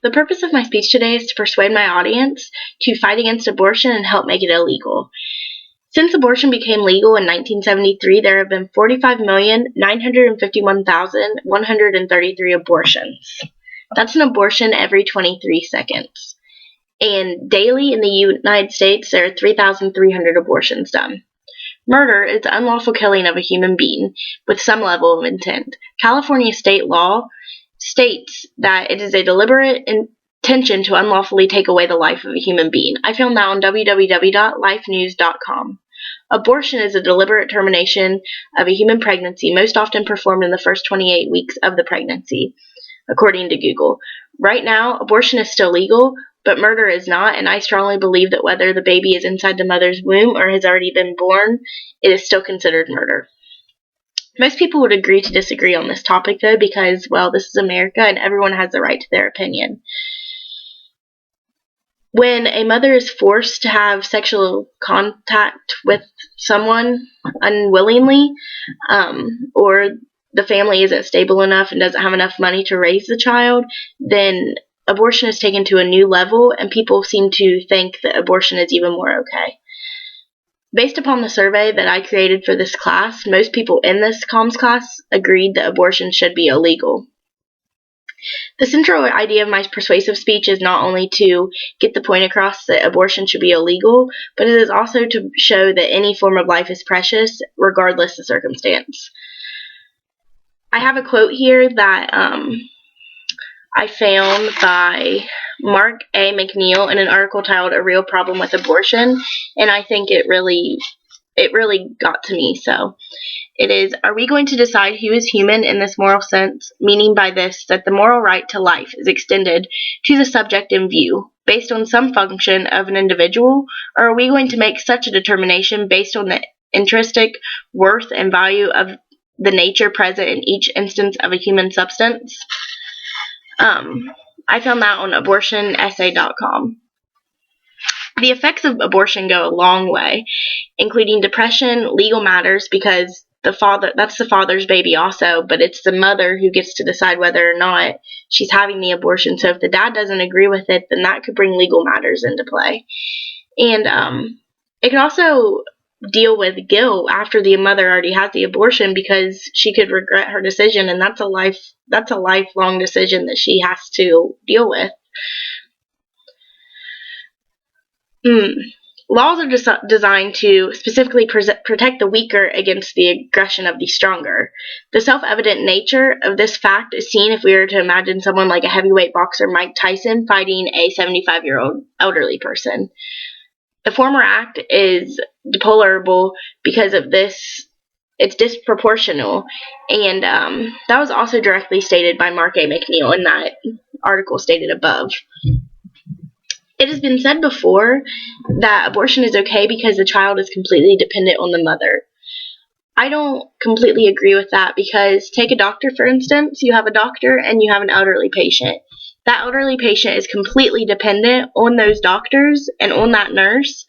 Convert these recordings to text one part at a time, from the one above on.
The purpose of my speech today is to persuade my audience to fight against abortion and help make it illegal. Since abortion became legal in 1973, there have been 45,951,133 abortions. That's an abortion every 23 seconds. And daily in the United States, there are 3,300 abortions done. Murder is the unlawful killing of a human being with some level of intent. California state law states that it is a deliberate intention to unlawfully take away the life of a human being. I found that on www.lifenews.com. Abortion is a deliberate termination of a human pregnancy, most often performed in the first 28 weeks of the pregnancy, according to Google. Right now, abortion is still legal, but murder is not, and I strongly believe that whether the baby is inside the mother's womb or has already been born, it is still considered murder. Most people would agree to disagree on this topic, though, because, well, this is America and everyone has the right to their opinion. When a mother is forced to have sexual contact with someone unwillingly, or the family isn't stable enough and doesn't have enough money to raise the child, then abortion is taken to a new level, and people seem to think that abortion is even more okay. Based upon the survey that I created for this class, most people in this comms class agreed that abortion should be illegal. The central idea of my persuasive speech is not only to get the point across that abortion should be illegal, but it is also to show that any form of life is precious, regardless of circumstance. I have a quote here that I found by Mark A. McNeil in an article titled "A Real Problem with Abortion," and I think it really got to me. So it is, are we going to decide who is human in this moral sense, meaning by this that the moral right to life is extended to the subject in view, based on some function of an individual, or are we going to make such a determination based on the intrinsic worth and value of the nature present in each instance of a human substance? I found that on abortionessay.com. The effects of abortion go a long way, including depression, legal matters, because that's the father's baby also, but it's the mother who gets to decide whether or not she's having the abortion. So if the dad doesn't agree with it, then that could bring legal matters into play. And it can also deal with guilt after the mother already has the abortion, because she could regret her decision, and that's a lifelong decision that she has to deal with. Laws are designed to specifically protect the weaker against the aggression of the stronger. The self-evident nature of this fact is seen if we were to imagine someone like a heavyweight boxer Mike Tyson fighting a 75-year-old elderly person. The former act is deplorable because of this. It's disproportional, and that was also directly stated by Mark A. McNeil in that article stated above. It has been said before that abortion is okay because the child is completely dependent on the mother. I don't completely agree with that, because take a doctor, for instance. You have a doctor and you have an elderly patient. That elderly patient is completely dependent on those doctors and on that nurse,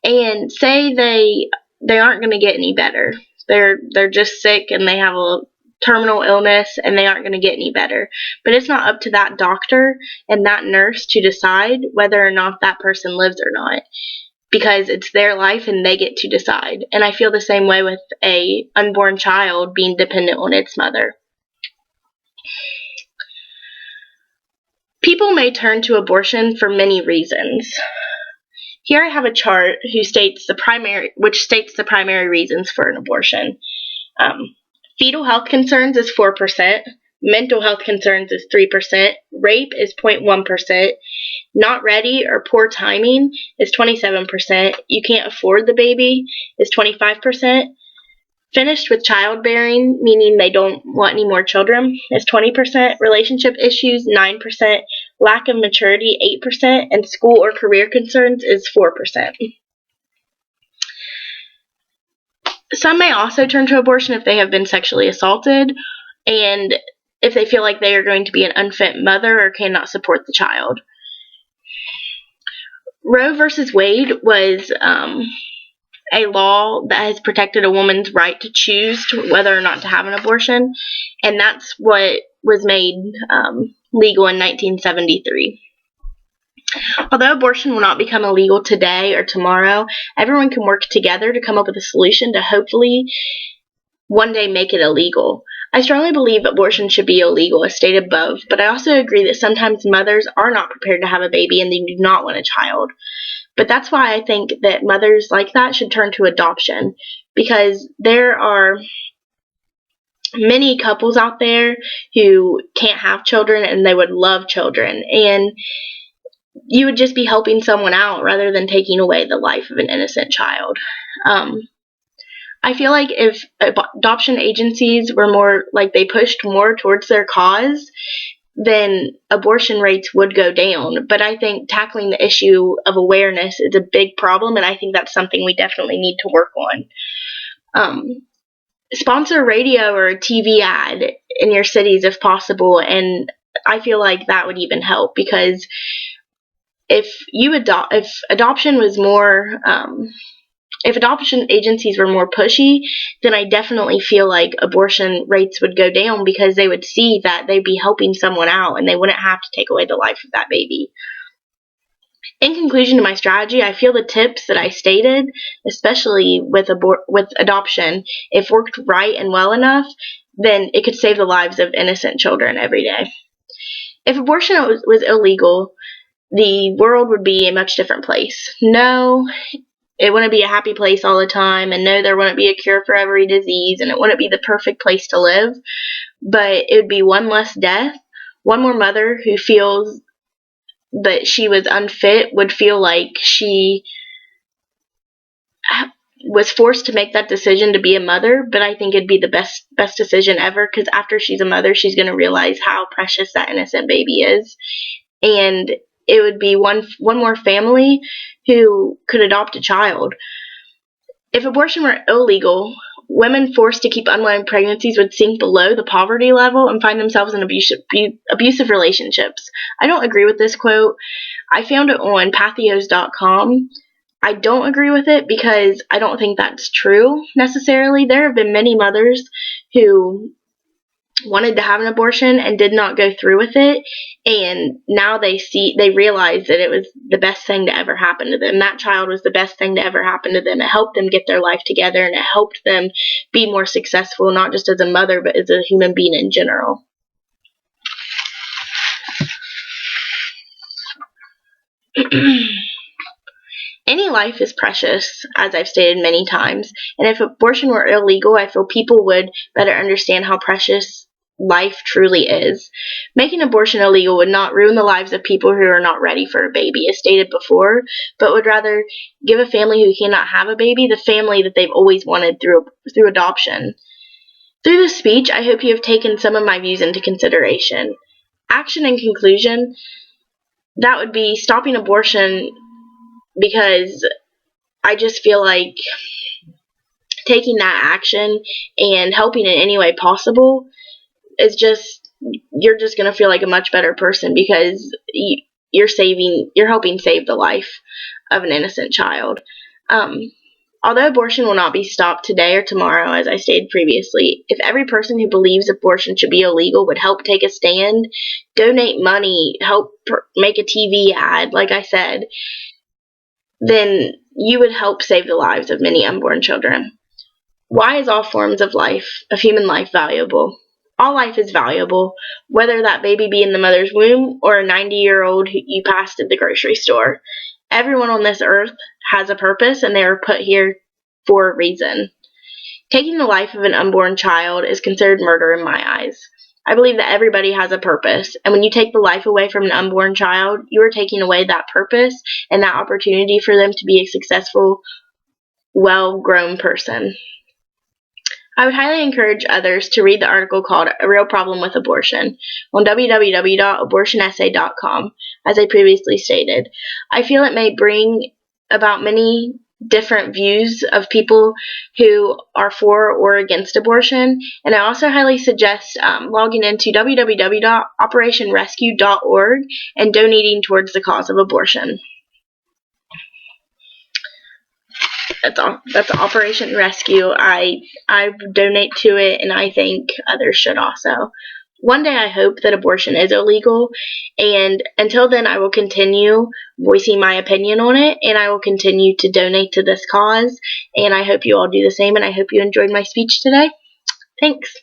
and say they aren't going to get any better. They're just sick and they have a terminal illness and they aren't going to get any better. But it's not up to that doctor and that nurse to decide whether or not that person lives or not, because it's their life and they get to decide. And I feel the same way with a unborn child being dependent on its mother. People may turn to abortion for many reasons. Here I have a chart which states the primary reasons for an abortion. Fetal health concerns is 4%, mental health concerns is 3%, rape is 0.1%, not ready or poor timing is 27%, you can't afford the baby is 25%, finished with childbearing, meaning they don't want any more children, is 20%, relationship issues 9%, lack of maturity 8%, and school or career concerns is 4%. Some may also turn to abortion if they have been sexually assaulted, and if they feel like they are going to be an unfit mother or cannot support the child. Roe versus Wade was a law that has protected a woman's right to choose whether or not to have an abortion, and that's what was made legal in 1973. Although abortion will not become illegal today or tomorrow, everyone can work together to come up with a solution to hopefully one day make it illegal. I strongly believe abortion should be illegal, as stated above, but I also agree that sometimes mothers are not prepared to have a baby and they do not want a child. But that's why I think that mothers like that should turn to adoption, because there are many couples out there who can't have children and they would love children, and you would just be helping someone out rather than taking away the life of an innocent child. I feel like if adoption agencies were more like they pushed more towards their cause, then abortion rates would go down. But I think tackling the issue of awareness is a big problem, and I think that's something we definitely need to work on. Sponsor radio or a TV ad in your cities if possible, and I feel like that would even help, because if adoption was more if adoption agencies were more pushy, then I definitely feel like abortion rates would go down, because they would see that they'd be helping someone out and they wouldn't have to take away the life of that baby. In conclusion to my strategy, I feel the tips that I stated, especially with adoption, if worked right and well enough, then it could save the lives of innocent children every day. If abortion was illegal, the world would be a much different place. No, it wouldn't be a happy place all the time, and no, there wouldn't be a cure for every disease, and it wouldn't be the perfect place to live, but it would be one less death. One more mother who feels that she was unfit would feel like she was forced to make that decision to be a mother, but I think it'd be the best decision ever, because after she's a mother, she's going to realize how precious that innocent baby is, and it would be one more family who could adopt a child. If abortion were illegal, women forced to keep unwanted pregnancies would sink below the poverty level and find themselves in abusive relationships. I don't agree with this quote. I found it on pathos.com. I don't agree with it because I don't think that's true necessarily. There have been many mothers who wanted to have an abortion and did not go through with it, and now they realize that it was the best thing to ever happen to them. That child was the best thing to ever happen to them. It helped them get their life together, and it helped them be more successful, not just as a mother, but as a human being in general. Any life is precious, as I've stated many times, and if abortion were illegal, I feel people would better understand how precious life truly is. Making abortion illegal would not ruin the lives of people who are not ready for a baby, as stated before, but would rather give a family who cannot have a baby the family that they've always wanted through adoption. Through this speech, I hope you have taken some of my views into consideration. Action and conclusion, that would be stopping abortion, because I just feel like taking that action and helping in any way possible is you're just going to feel like a much better person, because you're helping save the life of an innocent child. Although abortion will not be stopped today or tomorrow, as I stated previously, if every person who believes abortion should be illegal would help take a stand, donate money, help make a TV ad, like I said, then you would help save the lives of many unborn children. Why is all forms of human life, valuable? All life is valuable, whether that baby be in the mother's womb or a 90-year-old who you passed at the grocery store. Everyone on this earth has a purpose, and they are put here for a reason. Taking the life of an unborn child is considered murder in my eyes. I believe that everybody has a purpose, and when you take the life away from an unborn child, you are taking away that purpose and that opportunity for them to be a successful, well-grown person. I would highly encourage others to read the article called A Real Problem with Abortion on www.abortionessay.com, as I previously stated. I feel it may bring about many different views of people who are for or against abortion, and I also highly suggest logging into www.operationrescue.org and donating towards the cause of abortion. That's Operation Rescue. I donate to it, and I think others should also. one day I hope that abortion is illegal, and until then I will continue voicing my opinion on it, and I will continue to donate to this cause, and I hope you all do the same, and I hope you enjoyed my speech today. Thanks.